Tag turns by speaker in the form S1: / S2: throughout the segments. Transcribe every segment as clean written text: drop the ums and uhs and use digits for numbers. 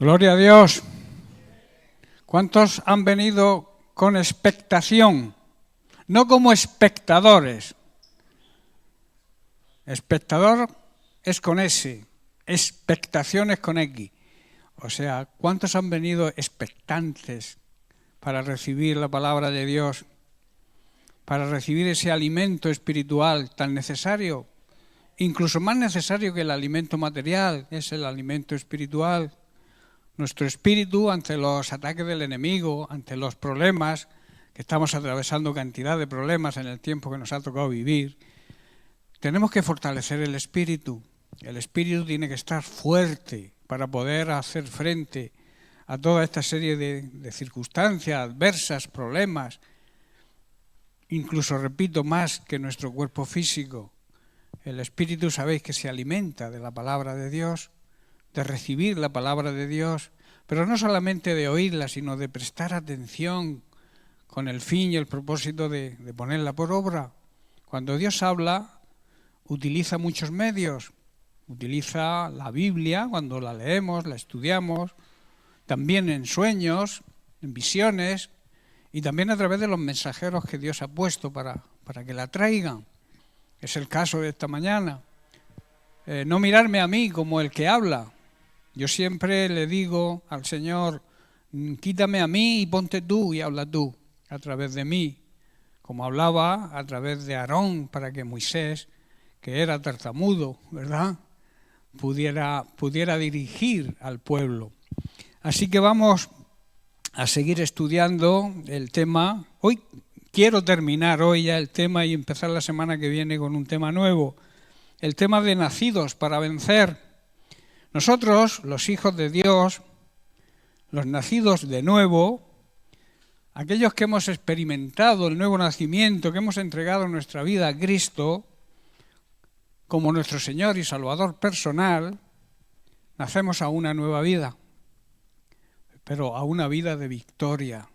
S1: Gloria a Dios. ¿Cuántos han venido con expectación? No como espectadores. Espectador es con S, expectación es con X. O sea, ¿cuántos han venido expectantes para recibir la palabra de Dios? Para recibir ese alimento espiritual tan necesario, incluso más necesario que el alimento material, es el alimento espiritual. Nuestro espíritu ante los ataques del enemigo, ante los problemas, que estamos atravesando cantidad de problemas en el tiempo que nos ha tocado vivir, tenemos que fortalecer el espíritu. El espíritu tiene que estar fuerte para poder hacer frente a toda esta serie de circunstancias adversas, problemas, incluso, repito, más que nuestro cuerpo físico. El espíritu, sabéis que se alimenta de la palabra de Dios, de recibir la palabra de Dios, pero no solamente de oírla, sino de prestar atención con el fin y el propósito de ponerla por obra. Cuando Dios habla, utiliza muchos medios, utiliza la Biblia cuando la leemos, la estudiamos, también en sueños, en visiones y también a través de los mensajeros que Dios ha puesto para que la traigan. Es el caso de esta mañana. No mirarme a mí como el que habla. Yo siempre le digo al Señor, quítame a mí y ponte tú y habla tú a través de mí, como hablaba a través de Aarón para que Moisés, que era tartamudo, ¿verdad?, pudiera dirigir al pueblo. Así que vamos a seguir estudiando el tema. Hoy quiero terminar hoy ya el tema y empezar la semana que viene con un tema nuevo, el tema de nacidos para vencer. Nosotros, los hijos de Dios, los nacidos de nuevo, aquellos que hemos experimentado el nuevo nacimiento, que hemos entregado nuestra vida a Cristo como nuestro Señor y Salvador personal, nacemos a una nueva vida, pero a una vida de victoria.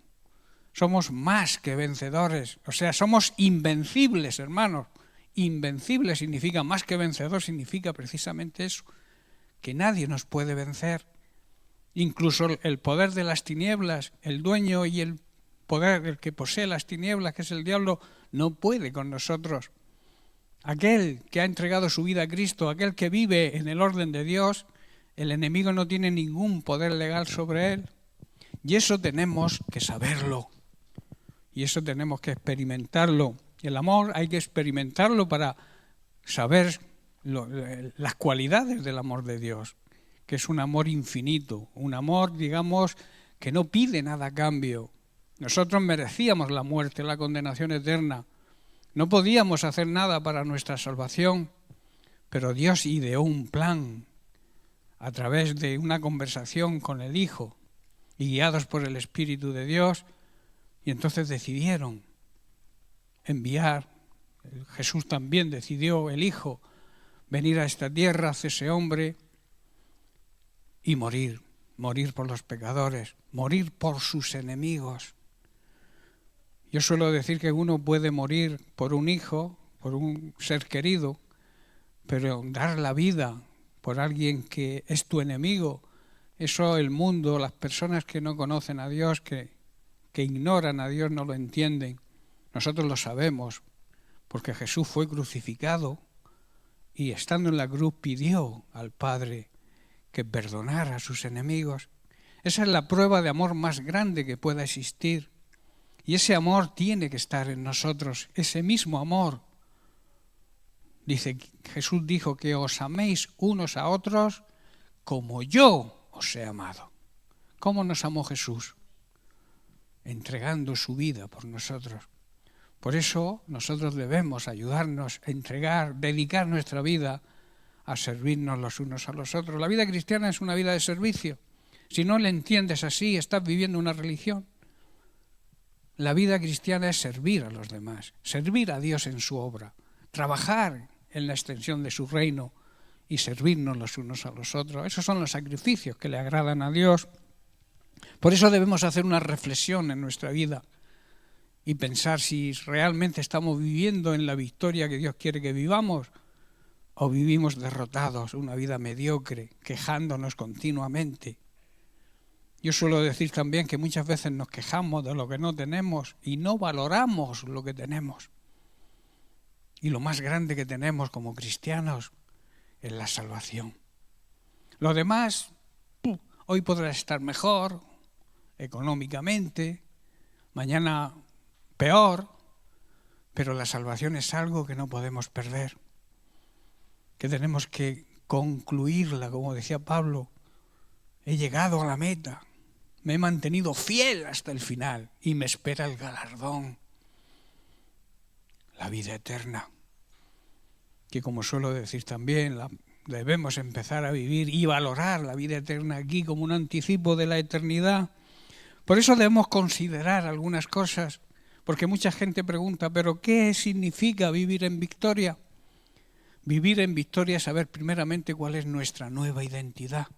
S1: Somos más que vencedores, o sea, somos invencibles, hermanos. Invencible significa más que vencedor, significa precisamente eso, que nadie nos puede vencer. Incluso el poder de las tinieblas, el dueño y el poder, el que posee las tinieblas, que es el diablo, no puede con nosotros. Aquel que ha entregado su vida a Cristo, aquel que vive en el orden de Dios, el enemigo no tiene ningún poder legal sobre él. Y eso tenemos que saberlo. Y eso tenemos que experimentarlo. El amor hay que experimentarlo para saber las cualidades del amor de Dios, que es un amor infinito, un amor, digamos, que no pide nada a cambio. Nosotros merecíamos la muerte, la condenación eterna. No podíamos hacer nada para nuestra salvación, pero Dios ideó un plan a través de una conversación con el Hijo y guiados por el Espíritu de Dios, y entonces decidieron enviar. Jesús también decidió, el Hijo, venir a esta tierra, hacerse hombre y morir por los pecadores, morir por sus enemigos. Yo suelo decir que uno puede morir por un hijo, por un ser querido, pero dar la vida por alguien que es tu enemigo, eso el mundo, las personas que no conocen a Dios, que ignoran a Dios, no lo entienden. Nosotros lo sabemos, porque Jesús fue crucificado y estando en la cruz pidió al Padre que perdonara a sus enemigos. Esa es la prueba de amor más grande que pueda existir. Y ese amor tiene que estar en nosotros, ese mismo amor. Jesús dijo que os améis unos a otros como yo os he amado. ¿Cómo nos amó Jesús? Entregando su vida por nosotros. Por eso nosotros debemos ayudarnos a entregar, dedicar nuestra vida a servirnos los unos a los otros. La vida cristiana es una vida de servicio. Si no la entiendes así, estás viviendo una religión. La vida cristiana es servir a los demás, servir a Dios en su obra, trabajar en la extensión de su reino y servirnos los unos a los otros. Esos son los sacrificios que le agradan a Dios. Por eso debemos hacer una reflexión en nuestra vida y pensar si realmente estamos viviendo en la victoria que Dios quiere que vivamos o vivimos derrotados, una vida mediocre, quejándonos continuamente. Yo suelo decir también que muchas veces nos quejamos de lo que no tenemos y no valoramos lo que tenemos. Y lo más grande que tenemos como cristianos es la salvación. Lo demás, hoy podrá estar mejor económicamente, mañana peor, pero la salvación es algo que no podemos perder, que tenemos que concluirla, como decía Pablo. He llegado a la meta, me he mantenido fiel hasta el final y me espera el galardón, la vida eterna, que como suelo decir también, debemos empezar a vivir y valorar la vida eterna aquí como un anticipo de la eternidad. Por eso debemos considerar algunas cosas, porque mucha gente pregunta, ¿pero qué significa vivir en victoria? Vivir en victoria es saber primeramente cuál es nuestra nueva identidad.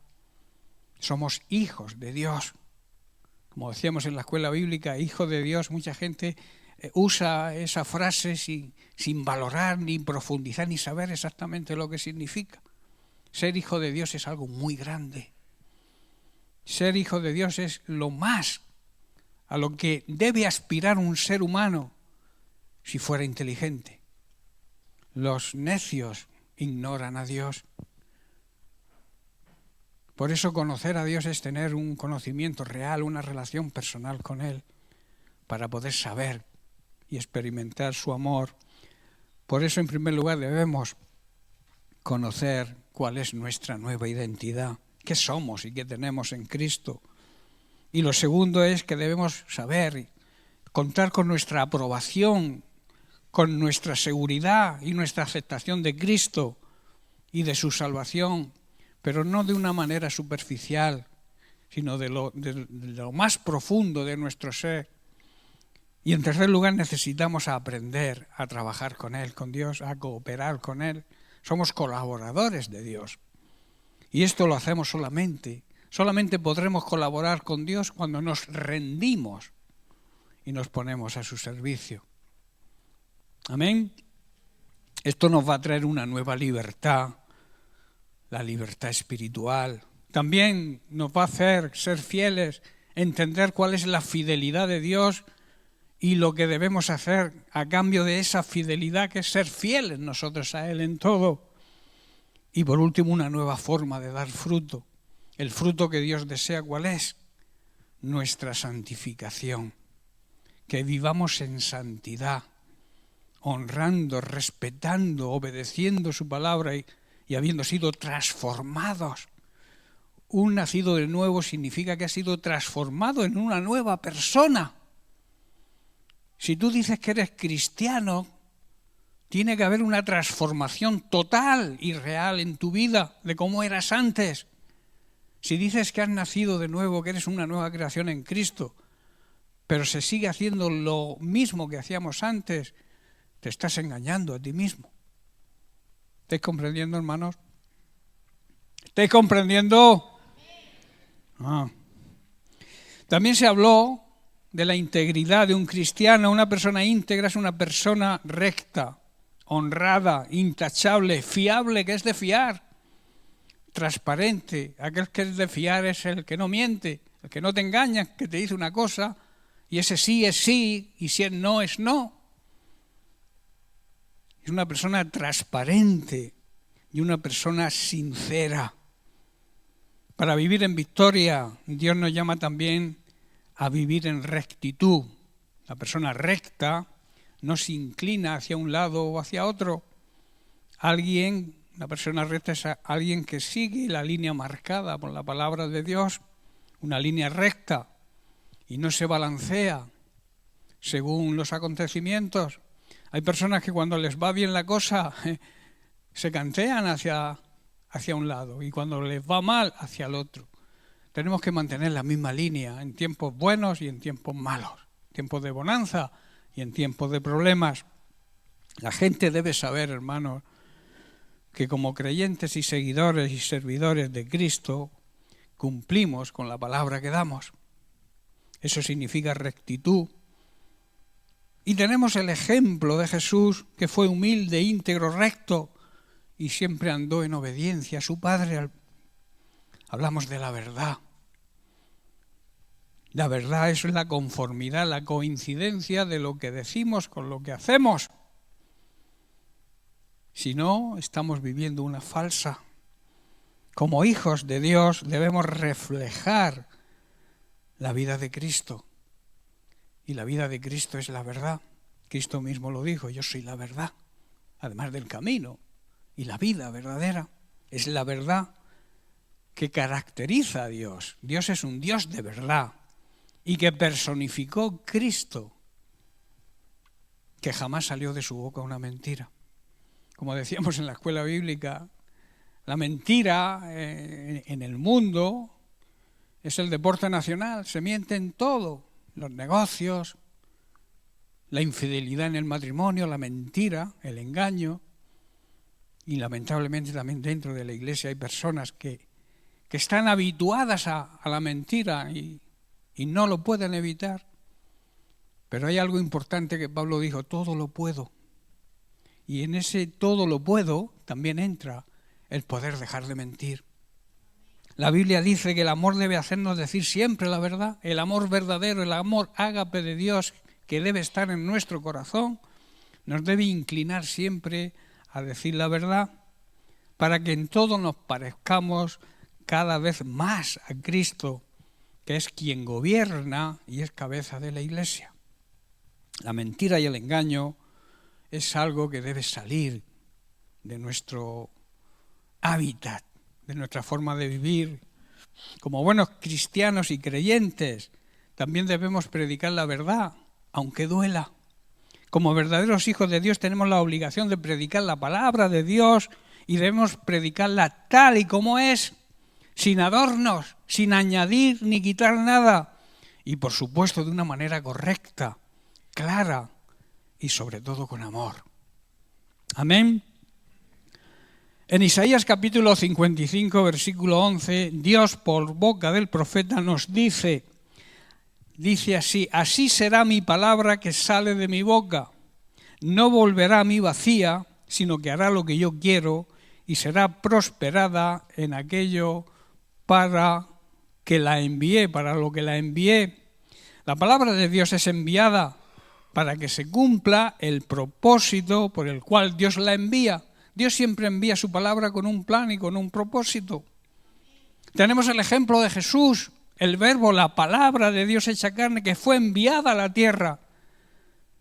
S1: Somos hijos de Dios. Como decíamos en la escuela bíblica, hijo de Dios, mucha gente usa esa frase sin valorar, ni profundizar, ni saber exactamente lo que significa. Ser hijo de Dios es algo muy grande. Ser hijo de Dios es lo más a lo que debe aspirar un ser humano si fuera inteligente. Los necios ignoran a Dios. Por eso conocer a Dios es tener un conocimiento real, una relación personal con Él, para poder saber y experimentar su amor. Por eso, en primer lugar, debemos conocer cuál es nuestra nueva identidad, qué somos y qué tenemos en Cristo. Y lo segundo es que debemos saber, contar con nuestra aprobación, con nuestra seguridad y nuestra aceptación de Cristo y de su salvación, pero no de una manera superficial, sino de lo más profundo de nuestro ser. Y en tercer lugar, necesitamos aprender a trabajar con Él, con Dios, a cooperar con Él. Somos colaboradores de Dios. Y esto lo hacemos solamente podremos colaborar con Dios cuando nos rendimos y nos ponemos a su servicio. Amén. Esto nos va a traer una nueva libertad, la libertad espiritual. También nos va a hacer ser fieles, entender cuál es la fidelidad de Dios y lo que debemos hacer a cambio de esa fidelidad, que es ser fieles nosotros a Él en todo. Y por último, una nueva forma de dar fruto. El fruto que Dios desea, ¿cuál es? Nuestra santificación. Que vivamos en santidad, honrando, respetando, obedeciendo su palabra y habiendo sido transformados. Un nacido de nuevo significa que ha sido transformado en una nueva persona. Si tú dices que eres cristiano, tiene que haber una transformación total y real en tu vida de cómo eras antes. Si dices que has nacido de nuevo, que eres una nueva creación en Cristo, pero se sigue haciendo lo mismo que hacíamos antes, te estás engañando a ti mismo. ¿Estáis comprendiendo, hermanos? ¿Estáis comprendiendo? También se habló de la integridad de un cristiano. Una persona íntegra es una persona recta, honrada, intachable, fiable, que es de fiar, transparente. Aquel que es de fiar es el que no miente, el que no te engaña, que te dice una cosa y ese sí es sí y si es no es no. Es una persona transparente y una persona sincera. Para vivir en victoria, Dios nos llama también a vivir en rectitud. La persona recta no se inclina hacia un lado o hacia otro. Una persona recta es alguien que sigue la línea marcada por la palabra de Dios, una línea recta, y no se balancea según los acontecimientos. Hay personas que cuando les va bien la cosa se cantean hacia un lado y cuando les va mal hacia el otro. Tenemos que mantener la misma línea en tiempos buenos y en tiempos malos, tiempos de bonanza y en tiempos de problemas. La gente debe saber, hermanos, que como creyentes y seguidores y servidores de Cristo cumplimos con la palabra que damos. Eso significa rectitud. Y tenemos el ejemplo de Jesús, que fue humilde, íntegro, recto y siempre andó en obediencia a su Padre. Hablamos de la verdad. La verdad es la conformidad, la coincidencia de lo que decimos con lo que hacemos. Si no, estamos viviendo una falsa. Como hijos de Dios debemos reflejar la vida de Cristo. Y la vida de Cristo es la verdad. Cristo mismo lo dijo, yo soy la verdad, además del camino. Y la vida verdadera es la verdad que caracteriza a Dios. Dios es un Dios de verdad y que personificó Cristo, que jamás salió de su boca una mentira. Como decíamos en la escuela bíblica, la mentira en el mundo es el deporte nacional, se miente en todo, los negocios, la infidelidad en el matrimonio, la mentira, el engaño, y lamentablemente también dentro de la iglesia hay personas que están habituadas a la mentira y no lo pueden evitar. Pero hay algo importante que Pablo dijo, todo lo puedo. Y en ese todo lo puedo también entra el poder dejar de mentir. La Biblia dice que el amor debe hacernos decir siempre la verdad. El amor verdadero, el amor ágape de Dios que debe estar en nuestro corazón, nos debe inclinar siempre a decir la verdad para que en todo nos parezcamos cada vez más a Cristo, que es quien gobierna y es cabeza de la Iglesia. La mentira y el engaño es algo que debe salir de nuestro hábitat, de nuestra forma de vivir. Como buenos cristianos y creyentes, también debemos predicar la verdad, aunque duela. Como verdaderos hijos de Dios tenemos la obligación de predicar la palabra de Dios y debemos predicarla tal y como es, sin adornos, sin añadir ni quitar nada. Y por supuesto de una manera correcta, clara y sobre todo con amor. Amén. En Isaías capítulo 55, versículo 11, Dios por boca del profeta nos dice así, así será mi palabra que sale de mi boca. No volverá a mí vacía, sino que hará lo que yo quiero y será prosperada en aquello para que la envié, para lo que la envié. La palabra de Dios es enviada para que se cumpla el propósito por el cual Dios la envía. Dios siempre envía su palabra con un plan y con un propósito. Tenemos el ejemplo de Jesús, el verbo, la palabra de Dios hecha carne, que fue enviada a la tierra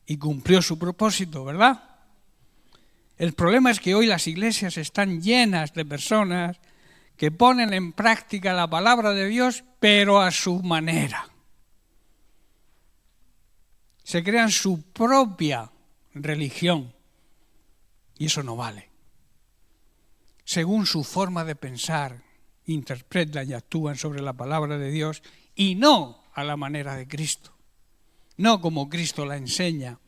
S1: y cumplió su propósito, ¿verdad? El problema es que hoy las iglesias están llenas de personas que ponen en práctica la palabra de Dios, pero a su manera. Se crean su propia religión y eso no vale. Según su forma de pensar, interpretan y actúan sobre la palabra de Dios y no a la manera de Cristo, no como Cristo la enseña.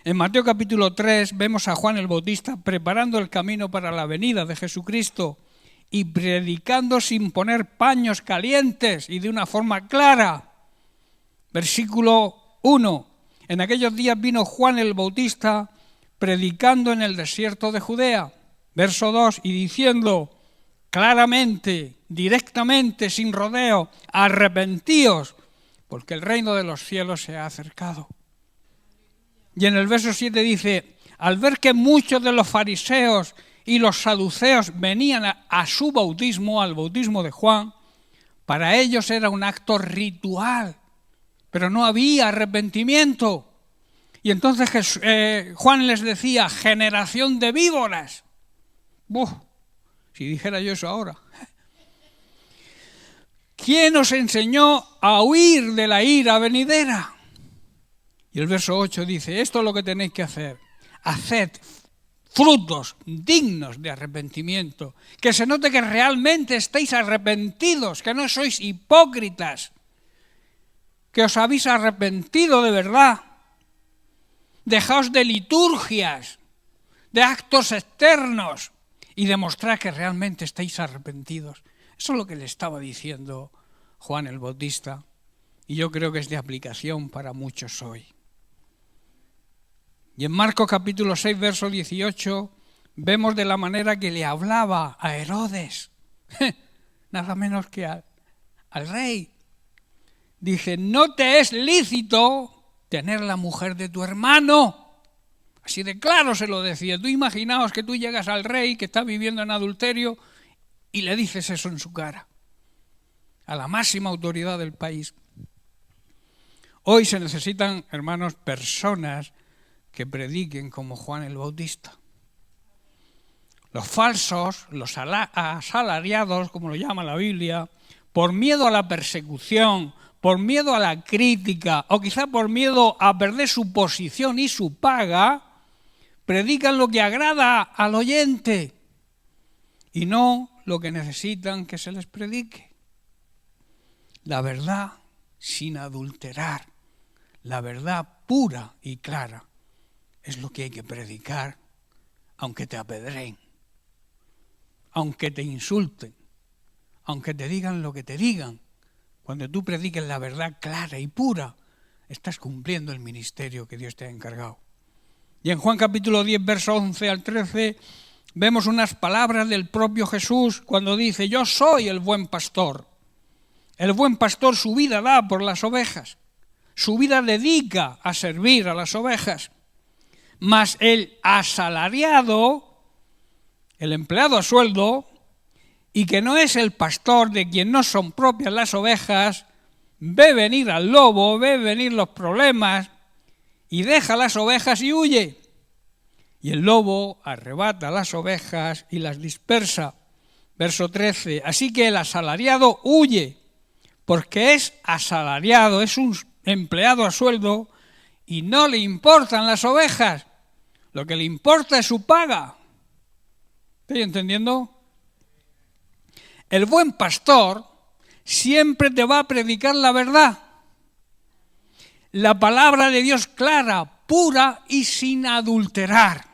S1: En Mateo capítulo 3 vemos a Juan el Bautista preparando el camino para la venida de Jesucristo y predicando sin poner paños calientes y de una forma clara. Versículo 1. En aquellos días vino Juan el Bautista predicando en el desierto de Judea. Verso 2, y diciendo claramente, directamente, sin rodeo, arrepentíos, porque el reino de los cielos se ha acercado. Y en el verso 7 dice, al ver que muchos de los fariseos y los saduceos venían a su bautismo, al bautismo de Juan, para ellos era un acto ritual, pero no había arrepentimiento. Y entonces Juan les decía, generación de víboras. Si dijera yo eso ahora. ¿Quién os enseñó a huir de la ira venidera? Y el verso 8 dice, esto es lo que tenéis que hacer. Haced frutos dignos de arrepentimiento. Que se note que realmente estáis arrepentidos, que no sois hipócritas. Que os habéis arrepentido de verdad. Dejaos de liturgias, de actos externos y demostrad que realmente estáis arrepentidos. Eso es lo que le estaba diciendo Juan el Bautista y yo creo que es de aplicación para muchos hoy. Y en Marcos capítulo 6, verso 18, vemos de la manera que le hablaba a Herodes, nada menos que al rey. Dice, no te es lícito tener la mujer de tu hermano. Así de claro se lo decía. Tú imaginaos que tú llegas al rey que está viviendo en adulterio y le dices eso en su cara, a la máxima autoridad del país. Hoy se necesitan, hermanos, personas que prediquen como Juan el Bautista. Los falsos, los asalariados, como lo llama la Biblia, por miedo a la persecución, por miedo a la crítica o quizá por miedo a perder su posición y su paga, predican lo que agrada al oyente y no lo que necesitan que se les predique. La verdad sin adulterar, la verdad pura y clara es lo que hay que predicar, aunque te apedreen, aunque te insulten, aunque te digan lo que te digan. Cuando tú prediques la verdad clara y pura, estás cumpliendo el ministerio que Dios te ha encargado. Y en Juan capítulo 10, verso 11 al 13, vemos unas palabras del propio Jesús cuando dice, yo soy el buen pastor. El buen pastor su vida da por las ovejas, su vida dedica a servir a las ovejas. Mas el asalariado, el empleado a sueldo, y que no es el pastor de quien no son propias las ovejas, ve venir al lobo, ve venir los problemas y deja las ovejas y huye. Y el lobo arrebata las ovejas y las dispersa. Verso 13, así que el asalariado huye, porque es asalariado, es un empleado a sueldo y no le importan las ovejas. Lo que le importa es su paga. ¿Estoy entendiendo? El buen pastor siempre te va a predicar la verdad. La palabra de Dios clara, pura y sin adulterar.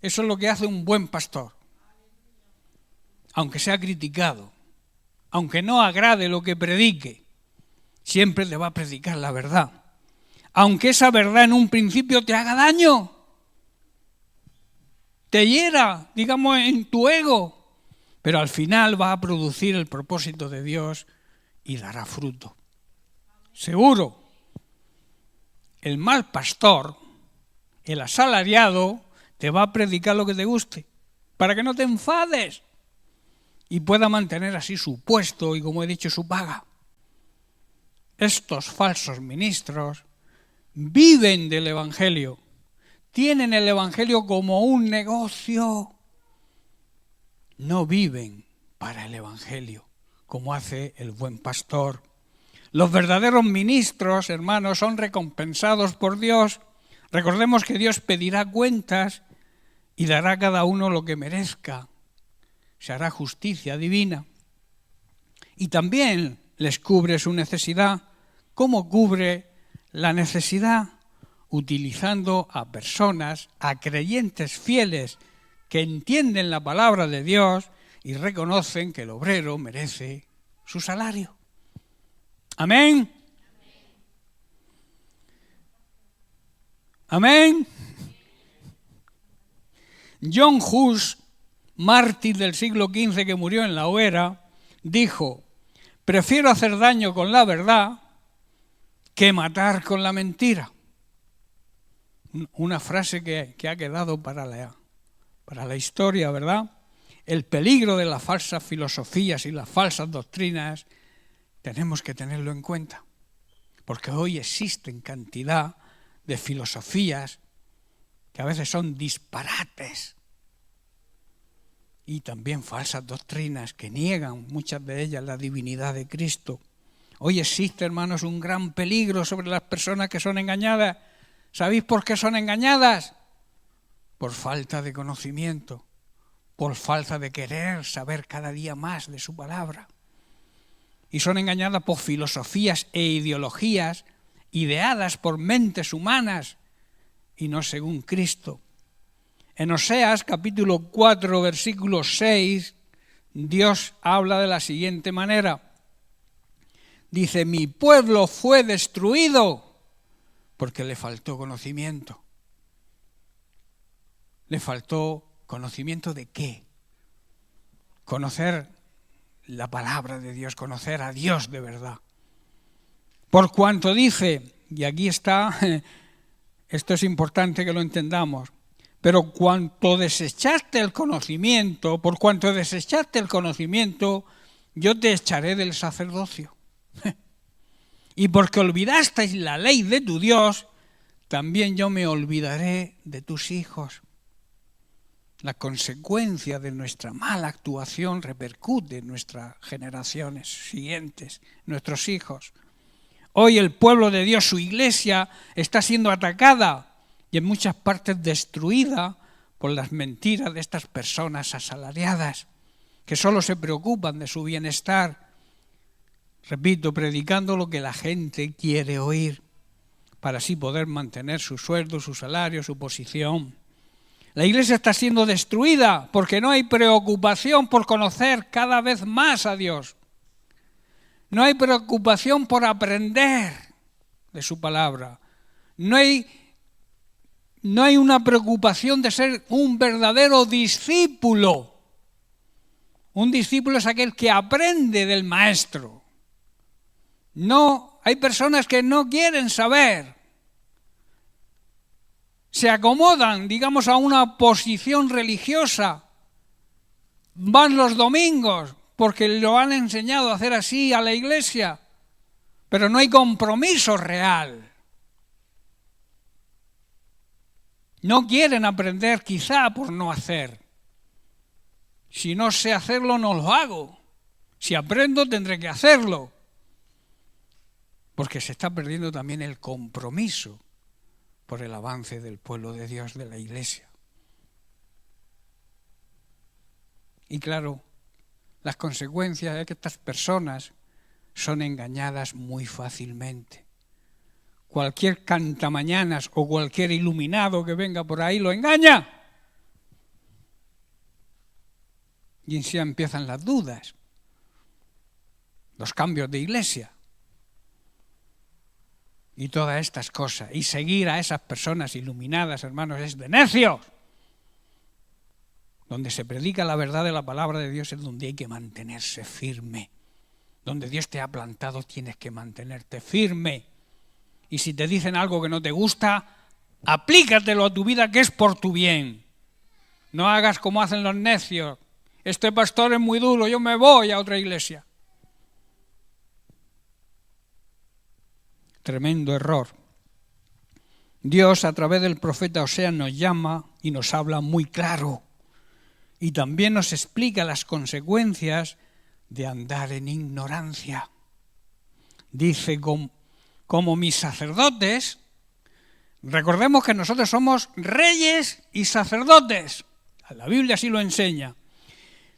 S1: Eso es lo que hace un buen pastor. Aunque sea criticado, aunque no agrade lo que predique, siempre te va a predicar la verdad. Aunque esa verdad en un principio te haga daño, te hiera, digamos, en tu ego, pero al final va a producir el propósito de Dios y dará fruto. Seguro. El mal pastor, el asalariado, te va a predicar lo que te guste, para que no te enfades y pueda mantener así su puesto y, como he dicho, su paga. Estos falsos ministros viven del Evangelio, tienen el Evangelio como un negocio. No viven para el Evangelio, como hace el buen pastor. Los verdaderos ministros, hermanos, son recompensados por Dios. Recordemos que Dios pedirá cuentas y dará a cada uno lo que merezca. Se hará justicia divina. Y también les cubre su necesidad. ¿Cómo cubre la necesidad? Utilizando a personas, a creyentes fieles, que entienden la palabra de Dios y reconocen que el obrero merece su salario. Amén. Amén. John Hus, mártir del siglo XV que murió en la hoguera, dijo, prefiero hacer daño con la verdad que matar con la mentira. Una frase que ha quedado para la historia, ¿verdad? El peligro de las falsas filosofías y las falsas doctrinas tenemos que tenerlo en cuenta, porque hoy existen cantidad de filosofías que a veces son disparates y también falsas doctrinas que niegan, muchas de ellas, la divinidad de Cristo. Hoy existe, hermanos, un gran peligro sobre las personas que son engañadas. ¿Sabéis por qué son engañadas? Por falta de conocimiento, por falta de querer saber cada día más de su palabra. Y son engañadas por filosofías e ideologías ideadas por mentes humanas y no según Cristo. En Oseas capítulo 4, versículo 6, Dios habla de la siguiente manera. Dice, mi pueblo fue destruido porque le faltó conocimiento. ¿Le faltó conocimiento de qué? Conocer la palabra de Dios, conocer a Dios de verdad. Por cuanto dice, y aquí está, esto es importante que lo entendamos, pero por cuanto desechaste el conocimiento, yo te echaré del sacerdocio. Y porque olvidasteis la ley de tu Dios, también yo me olvidaré de tus hijos. La consecuencia de nuestra mala actuación repercute en nuestras generaciones siguientes, nuestros hijos. Hoy el pueblo de Dios, su iglesia, está siendo atacada y en muchas partes destruida por las mentiras de estas personas asalariadas, que solo se preocupan de su bienestar. Repito, predicando lo que la gente quiere oír, para así poder mantener su sueldo, su salario, su posición. La iglesia está siendo destruida porque no hay preocupación por conocer cada vez más a Dios. No hay preocupación por aprender de su palabra. No hay una preocupación de ser un verdadero discípulo. Un discípulo es aquel que aprende del maestro. No, hay personas que no quieren saber. Se acomodan, digamos, a una posición religiosa. Van los domingos porque lo han enseñado a hacer así a la iglesia, pero no hay compromiso real. No quieren aprender quizá por no hacer. Si no sé hacerlo, no lo hago. Si aprendo, tendré que hacerlo. Porque se está perdiendo también el compromiso por el avance del pueblo de Dios, de la iglesia. Y claro, las consecuencias es que estas personas son engañadas muy fácilmente. Cualquier cantamañanas o cualquier iluminado que venga por ahí lo engaña. Y así empiezan las dudas, los cambios de iglesia y todas estas cosas. Y seguir a esas personas iluminadas, hermanos, es de necios. Donde se predica la verdad de la palabra de Dios es donde hay que mantenerse firme. Donde Dios te ha plantado tienes que mantenerte firme. Y si te dicen algo que no te gusta, aplícatelo a tu vida, que es por tu bien. No hagas como hacen los necios. Este pastor es muy duro, yo me voy a otra iglesia. Tremendo error. Dios a través del profeta Oseas nos llama y nos habla muy claro. Y también nos explica las consecuencias de andar en ignorancia. Dice, como mis sacerdotes, recordemos que nosotros somos reyes y sacerdotes. La Biblia así lo enseña.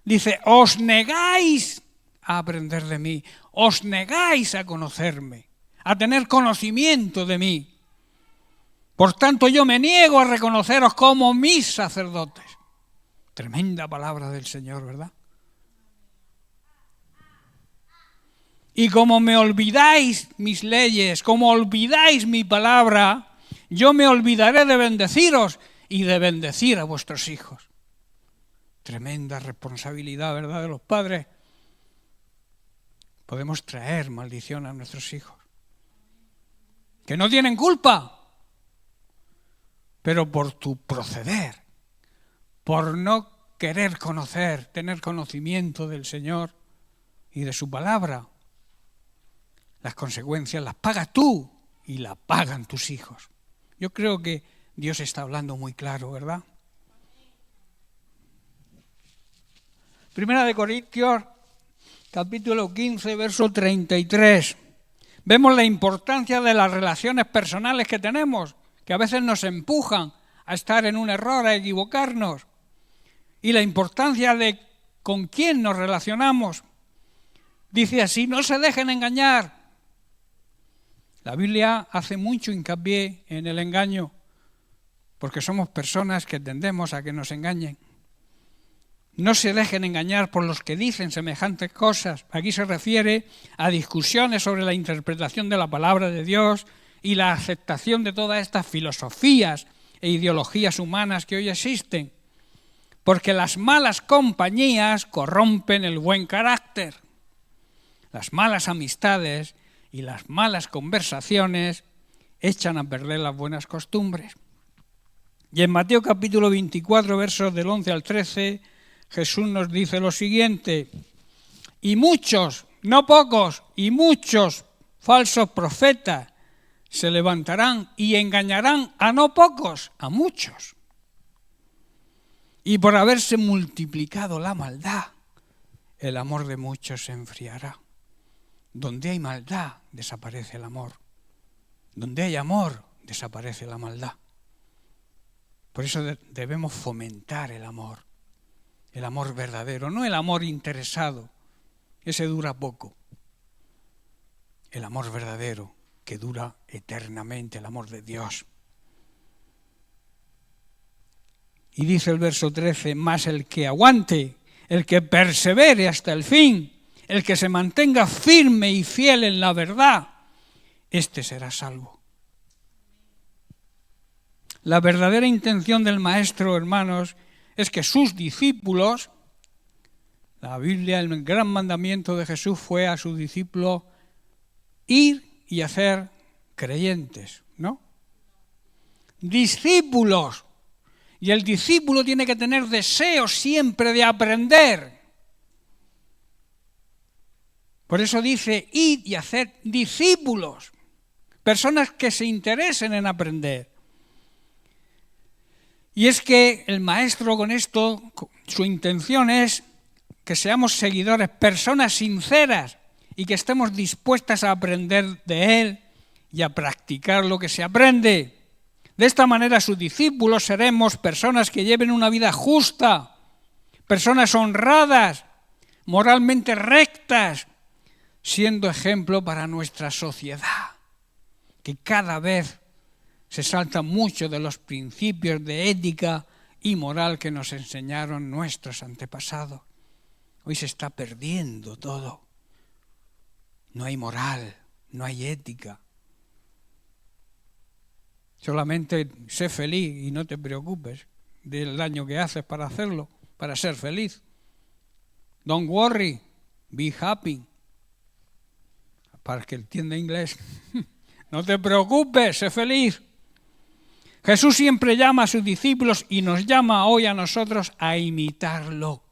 S1: Dice, os negáis a aprender de mí, os negáis a conocerme, a tener conocimiento de mí. Por tanto, yo me niego a reconoceros como mis sacerdotes. Tremenda palabra del Señor, ¿verdad? Y como me olvidáis mis leyes, como olvidáis mi palabra, yo me olvidaré de bendeciros y de bendecir a vuestros hijos. Tremenda responsabilidad, ¿verdad?, de los padres. Podemos traer maldición a nuestros hijos, que no tienen culpa, pero por tu proceder, por no querer conocer, tener conocimiento del Señor y de su palabra, las consecuencias las pagas tú y las pagan tus hijos. Yo creo que Dios está hablando muy claro, ¿verdad? Primera de Corintios, capítulo 15, verso 33. Vemos la importancia de las relaciones personales que tenemos, que a veces nos empujan a estar en un error, a equivocarnos. Y la importancia de con quién nos relacionamos. Dice así, no se dejen engañar. La Biblia hace mucho hincapié en el engaño, porque somos personas que tendemos a que nos engañen. No se dejen engañar por los que dicen semejantes cosas. Aquí se refiere a discusiones sobre la interpretación de la palabra de Dios y la aceptación de todas estas filosofías e ideologías humanas que hoy existen. Porque las malas compañías corrompen el buen carácter. Las malas amistades y las malas conversaciones echan a perder las buenas costumbres. Y en Mateo capítulo 24, versos del 11 al 13, Jesús nos dice lo siguiente: y muchos, no pocos, y muchos falsos profetas se levantarán y engañarán a no pocos, a muchos. Y por haberse multiplicado la maldad, el amor de muchos se enfriará. Donde hay maldad, desaparece el amor. Donde hay amor, desaparece la maldad. Por eso debemos fomentar el amor verdadero, no el amor interesado, ese dura poco. El amor verdadero, que dura eternamente, el amor de Dios. Y dice el verso 13, más el que aguante, el que persevere hasta el fin, el que se mantenga firme y fiel en la verdad, este será salvo. La verdadera intención del Maestro, hermanos, es que sus discípulos, la Biblia, el gran mandamiento de Jesús fue a sus discípulos ir y hacer creyentes, ¿no? Discípulos. Y el discípulo tiene que tener deseo siempre de aprender. Por eso dice, id y hacer discípulos, personas que se interesen en aprender. Y es que el Maestro con esto, su intención es que seamos seguidores, personas sinceras y que estemos dispuestas a aprender de Él y a practicar lo que se aprende. De esta manera sus discípulos seremos personas que lleven una vida justa, personas honradas, moralmente rectas, siendo ejemplo para nuestra sociedad, que cada vez se salta mucho de los principios de ética y moral que nos enseñaron nuestros antepasados. Hoy se está perdiendo todo. No hay moral, no hay ética. Solamente sé feliz y no te preocupes del daño que haces para hacerlo, para ser feliz. Don't worry, be happy. Para el que entienda inglés, no te preocupes, sé feliz. Jesús siempre llama a sus discípulos y nos llama hoy a nosotros a imitarlo,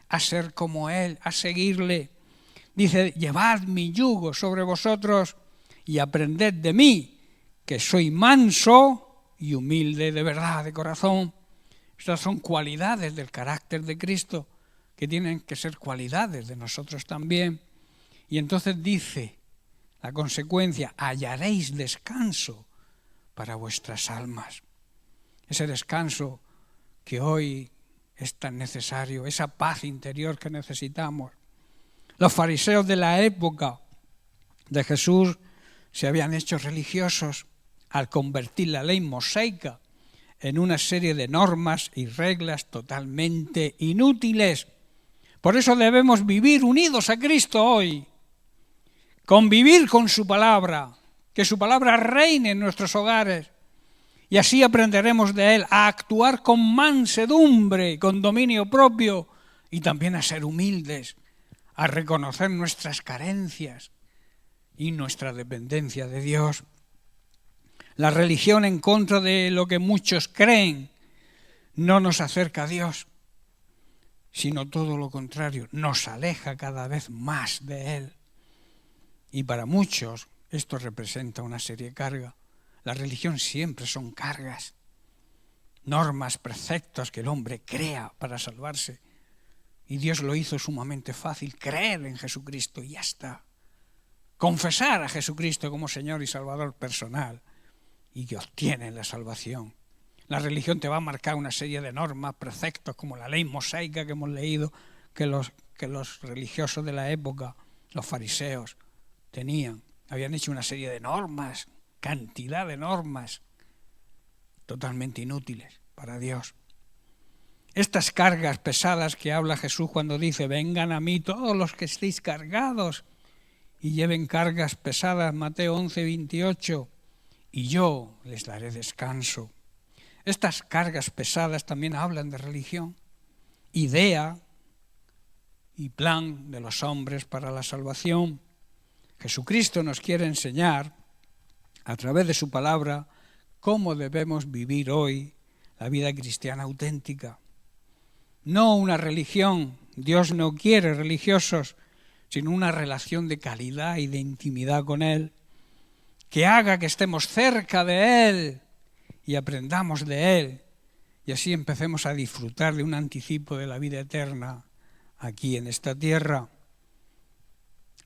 S1: a ser como Él, a seguirle. Dice, llevad mi yugo sobre vosotros y aprended de mí, que soy manso y humilde de verdad, de corazón. Estas son cualidades del carácter de Cristo, que tienen que ser cualidades de nosotros también. Y entonces dice, la consecuencia, hallaréis descanso para vuestras almas. Ese descanso que hoy es tan necesario, esa paz interior que necesitamos. Los fariseos de la época de Jesús se habían hecho religiosos al convertir la ley mosaica en una serie de normas y reglas totalmente inútiles. Por eso debemos vivir unidos a Cristo hoy, convivir con su palabra, que su palabra reine en nuestros hogares, y así aprenderemos de Él a actuar con mansedumbre, con dominio propio, y también a ser humildes, a reconocer nuestras carencias y nuestra dependencia de Dios. La religión en contra de lo que muchos creen no nos acerca a Dios, sino todo lo contrario, nos aleja cada vez más de Él. Y para muchos esto representa una seria carga. La religión siempre son cargas, normas, preceptos que el hombre crea para salvarse. Y Dios lo hizo sumamente fácil, creer en Jesucristo y ya está. Confesar a Jesucristo como Señor y Salvador personal y que obtiene la salvación. La religión te va a marcar una serie de normas, preceptos como la ley mosaica que hemos leído, que los religiosos de la época, los fariseos, tenían. Habían hecho una serie de normas, cantidad de normas, totalmente inútiles para Dios. Estas cargas pesadas que habla Jesús cuando dice, vengan a mí todos los que estéis cargados y lleven cargas pesadas, Mateo 11, 28, y yo les daré descanso. Estas cargas pesadas también hablan de religión, idea y plan de los hombres para la salvación. Jesucristo nos quiere enseñar, a través de su palabra, cómo debemos vivir hoy la vida cristiana auténtica. No una religión, Dios no quiere religiosos, sino una relación de calidad y de intimidad con Él, que haga que estemos cerca de Él y aprendamos de Él, y así empecemos a disfrutar de un anticipo de la vida eterna aquí en esta tierra.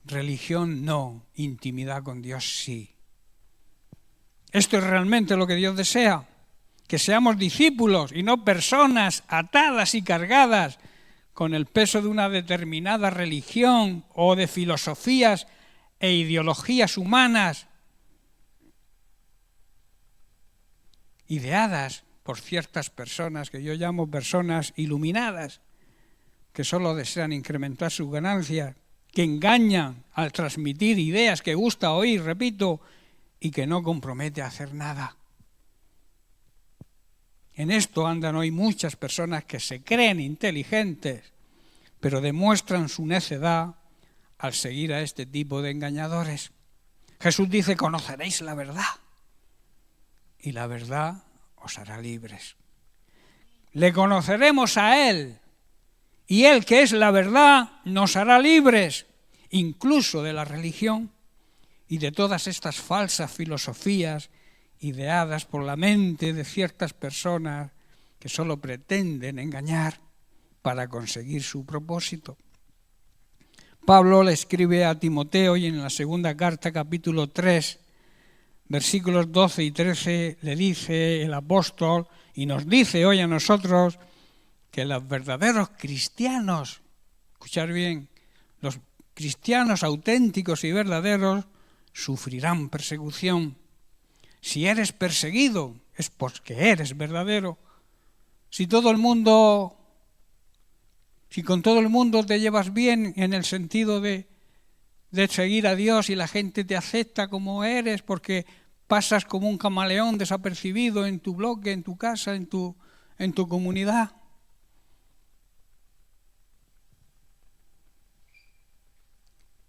S1: Religión no, intimidad con Dios sí. Esto es realmente lo que Dios desea, que seamos discípulos y no personas atadas y cargadas con el peso de una determinada religión o de filosofías e ideologías humanas ideadas por ciertas personas que yo llamo personas iluminadas, que solo desean incrementar sus ganancias, que engañan al transmitir ideas que gusta oír, repito, y que no compromete a hacer nada. En esto andan hoy muchas personas que se creen inteligentes, pero demuestran su necedad al seguir a este tipo de engañadores. Jesús dice: conoceréis la verdad, y la verdad os hará libres. Le conoceremos a Él, y Él, que es la verdad, nos hará libres, incluso de la religión y de todas estas falsas filosofías ideadas por la mente de ciertas personas que solo pretenden engañar para conseguir su propósito. Pablo le escribe a Timoteo y en la segunda carta, capítulo 3, versículos 12 y 13, le dice el apóstol y nos dice hoy a nosotros que los verdaderos cristianos, escuchar bien, los cristianos auténticos y verdaderos sufrirán persecución. Si eres perseguido es porque eres verdadero. Si con todo el mundo te llevas bien en el sentido de seguir a Dios y la gente te acepta como eres porque pasas como un camaleón desapercibido en tu bloque, en tu casa, en tu comunidad.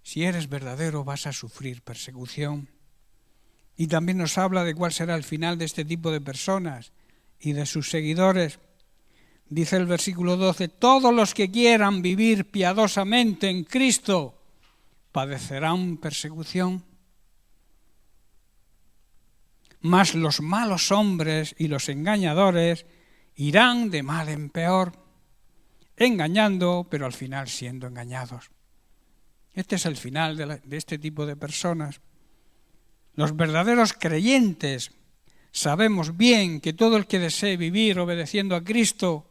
S1: Si eres verdadero vas a sufrir persecución. Y también nos habla de cuál será el final de este tipo de personas y de sus seguidores. Dice el versículo 12, todos los que quieran vivir piadosamente en Cristo padecerán persecución. Mas los malos hombres y los engañadores irán de mal en peor, engañando, pero al final siendo engañados. Este es el final de este tipo de personas. Los verdaderos creyentes sabemos bien que todo el que desee vivir obedeciendo a Cristo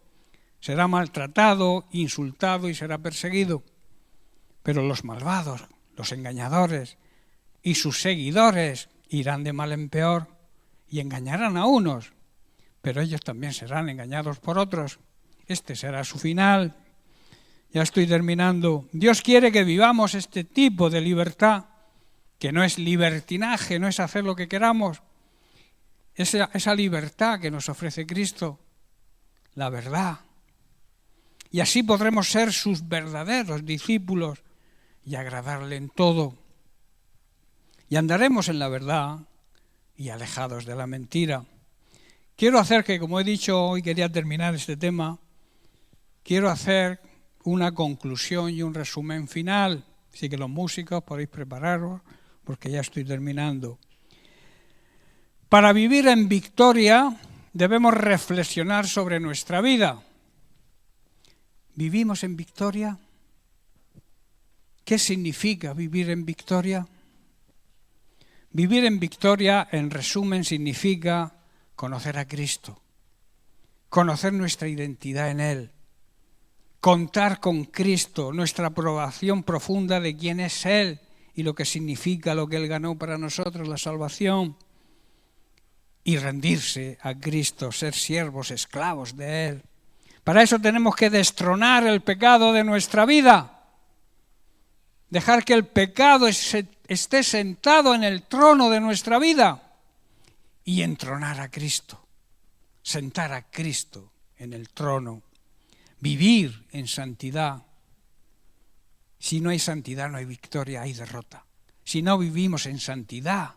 S1: será maltratado, insultado y será perseguido. Pero los malvados, los engañadores y sus seguidores irán de mal en peor y engañarán a unos, pero ellos también serán engañados por otros. Este será su final. Ya estoy terminando. Dios quiere que vivamos este tipo de libertad, que no es libertinaje, no es hacer lo que queramos. Esa libertad que nos ofrece Cristo, la verdad. Y así podremos ser sus verdaderos discípulos y agradarle en todo. Y andaremos en la verdad y alejados de la mentira. Quiero hacer que, como he dicho, hoy quería terminar este tema, quiero hacer una conclusión y un resumen final. Así que los músicos podéis prepararos porque ya estoy terminando. Para vivir en victoria debemos reflexionar sobre nuestra vida. ¿Vivimos en victoria? ¿Qué significa vivir en victoria? Vivir en victoria, en resumen, significa conocer a Cristo, conocer nuestra identidad en Él, contar con Cristo, nuestra aprobación profunda de quién es Él y lo que significa lo que Él ganó para nosotros, la salvación, y rendirse a Cristo, ser siervos, esclavos de Él. Para eso tenemos que destronar el pecado de nuestra vida, dejar que el pecado esté sentado en el trono de nuestra vida y entronar a Cristo, sentar a Cristo en el trono, vivir en santidad. Si no hay santidad no hay victoria, hay derrota. si no vivimos en santidad,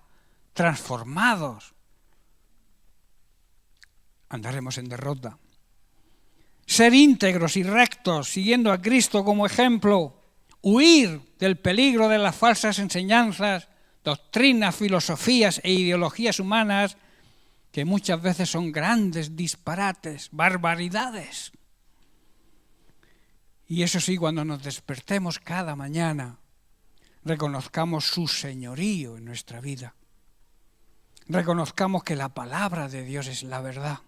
S1: transformados, andaremos en derrota. Ser íntegros y rectos, siguiendo a Cristo como ejemplo, huir del peligro de las falsas enseñanzas, doctrinas, filosofías e ideologías humanas, que muchas veces son grandes disparates, barbaridades. Y eso sí, cuando nos despertemos cada mañana, reconozcamos su señorío en nuestra vida. Reconozcamos que la palabra de Dios es la verdad.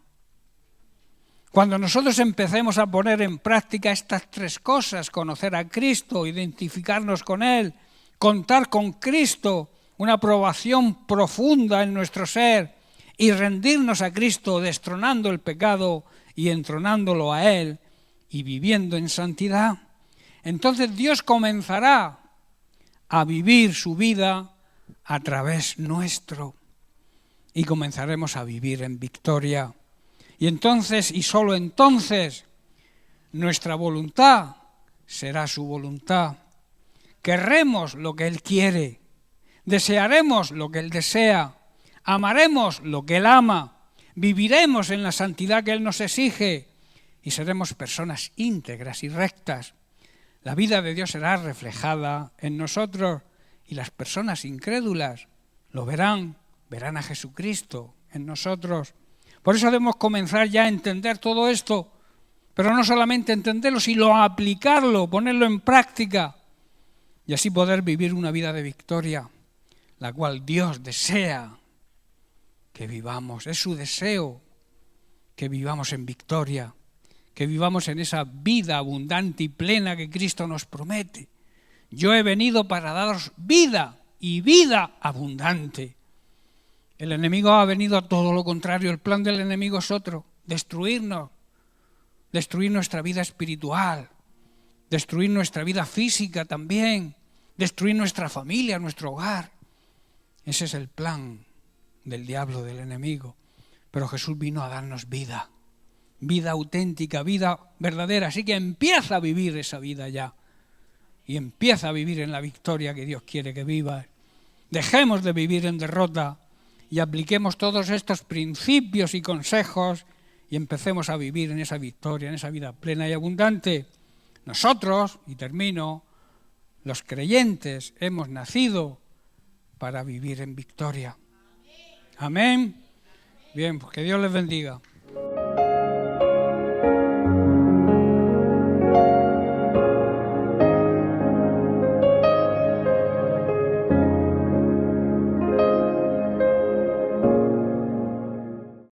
S1: Cuando nosotros empecemos a poner en práctica estas tres cosas, conocer a Cristo, identificarnos con Él, contar con Cristo, una aprobación profunda en nuestro ser y rendirnos a Cristo, destronando el pecado y entronándolo a Él y viviendo en santidad, entonces Dios comenzará a vivir su vida a través nuestro y comenzaremos a vivir en victoria. Y entonces, y solo entonces, nuestra voluntad será su voluntad. Querremos lo que Él quiere, desearemos lo que Él desea, amaremos lo que Él ama, viviremos en la santidad que Él nos exige y seremos personas íntegras y rectas. La vida de Dios será reflejada en nosotros y las personas incrédulas lo verán a Jesucristo en nosotros. Por eso debemos comenzar ya a entender todo esto, pero no solamente entenderlo, sino a aplicarlo, ponerlo en práctica y así poder vivir una vida de victoria, la cual Dios desea que vivamos. Es su deseo que vivamos en victoria, que vivamos en esa vida abundante y plena que Cristo nos promete. Yo he venido para daros vida y vida abundante. El enemigo ha venido a todo lo contrario. El plan del enemigo es otro, destruirnos, destruir nuestra vida espiritual, destruir nuestra vida física también, destruir nuestra familia, nuestro hogar. Ese es el plan del diablo, del enemigo. Pero Jesús vino a darnos vida, vida auténtica, vida verdadera. Así que empieza a vivir esa vida ya y empieza a vivir en la victoria que Dios quiere que vivas. Dejemos de vivir en derrota y apliquemos todos estos principios y consejos y empecemos a vivir en esa victoria, en esa vida plena y abundante. Nosotros, y termino, los creyentes hemos nacido para vivir en victoria. Amén. Bien, pues que Dios les bendiga.